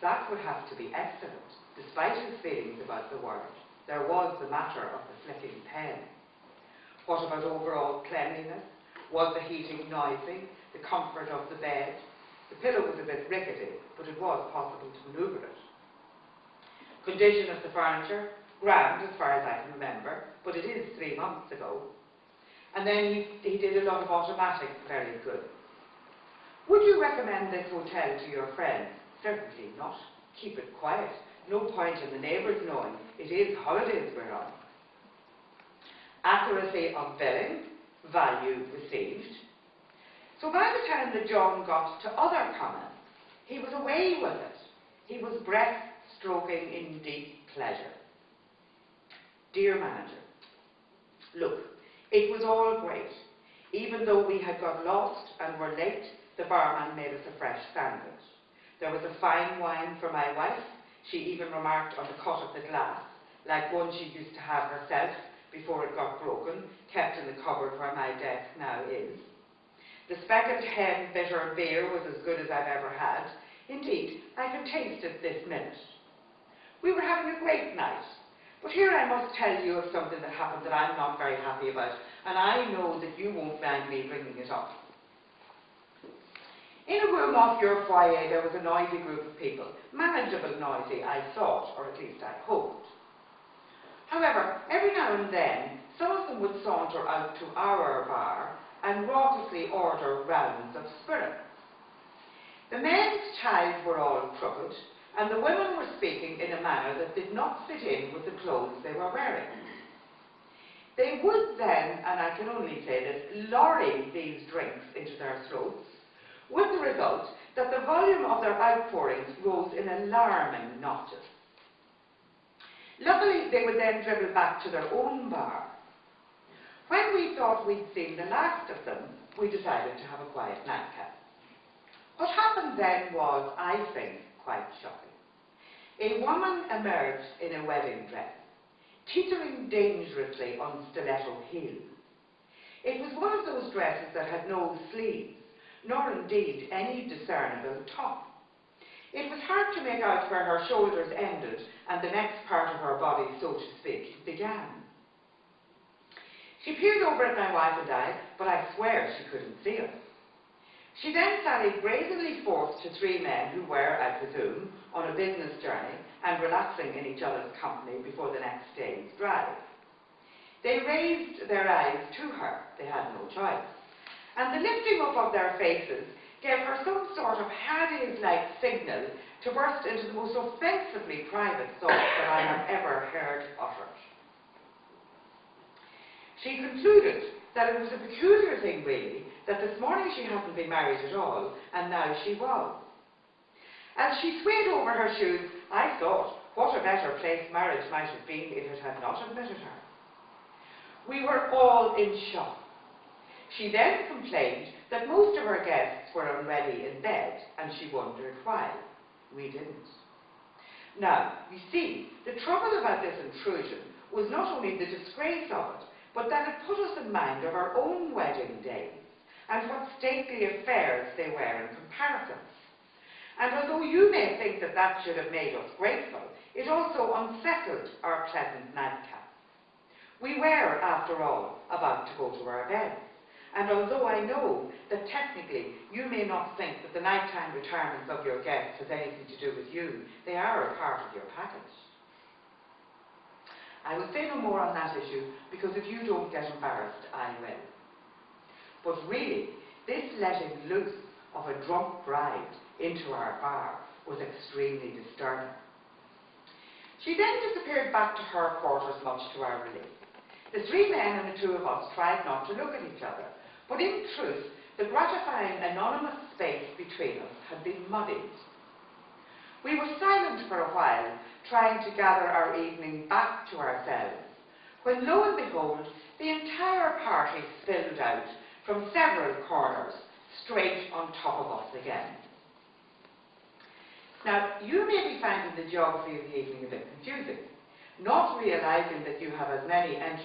That would have to be excellent, despite his feelings about the word. There was the matter of the flicking pen. What about overall cleanliness? Was the heating noisy? The comfort of the bed? The pillow was a bit rickety, but it was possible to manoeuvre it. Condition of the furniture? Grand, as far as I can remember, but it is 3 months ago. And then he did a lot of automatic, very good. Would you recommend this hotel to your friends? Certainly not. Keep it quiet. No point in the neighbours knowing. It is holidays we're on. Accuracy of billing, value received. So by the time that John got to other comments, he was away with it. He was breast-stroking in deep pleasure. Dear manager, look, it was all great. Even though we had got lost and were late, the barman made us a fresh sandwich. There was a fine wine for my wife. She even remarked on the cut of the glass, like one she used to have herself before it got broken, kept in the cupboard where my desk now is. The Specked Hen bitter beer was as good as I've ever had. Indeed, I can taste it this minute. We were having a great night, but here I must tell you of something that happened that I'm not very happy about, and I know that you won't mind me bringing it up. In a room off your foyer there was a noisy group of people, manageable noisy, I thought, or at least I hoped. However, every now and then, some of them would saunter out to our bar and raucously order rounds of spirits. The men's ties were all crooked, and the women were speaking in a manner that did not fit in with the clothes they were wearing. They would then, and I can only say this, lorry these drinks into their throats, with the result that the volume of their outpourings rose in alarming notches. Luckily, they would then dribble back to their own bar. When we thought we'd seen the last of them, we decided to have a quiet nightcap. What happened then was, I think, quite shocking. A woman emerged in a wedding dress, teetering dangerously on stiletto heels. It was one of those dresses that had no sleeves, nor indeed any discernible top. It was hard to make out where her shoulders ended and the next part of her body, so to speak, began. She peered over at my wife and I, but I swear she couldn't see us. She then sallied brazenly forth to 3 men who were, I presume, on a business journey and relaxing in each other's company before the next day's drive. They raised their eyes to her, they had no choice, and the lifting up of their faces gave her some sort of Hades-like signal to burst into the most offensively private thought that I have ever heard uttered. She concluded that it was a peculiar thing, really, that this morning she hadn't been married at all, and now she was. As she swayed over her shoes, I thought what a better place marriage might have been if it had not admitted her. We were all in shock. She then complained that most of her guests were already in bed, and she wondered why. We didn't. Now, you see, the trouble about this intrusion was not only the disgrace of it, but that it put us in mind of our own wedding days, and what stately affairs they were in comparison. And although you may think that that should have made us grateful, it also unsettled our pleasant nightcap. We were, after all, about to go to our beds. And although I know that technically you may not think that the nighttime retirements of your guests has anything to do with you, they are a part of your package. I will say no more on that issue, because if you don't get embarrassed, I will. But really, this letting loose of a drunk bride into our bar was extremely disturbing. She then disappeared back to her quarters, much to our relief. The 3 men and the 2 of us tried not to look at each other, but in truth, the gratifying anonymous space between us had been muddied. We were silent for a while, trying to gather our evening back to ourselves, when lo and behold, the entire party spilled out from several corners, straight on top of us again. Now, you may be finding the geography of the evening a bit confusing, not realizing that you have as many entries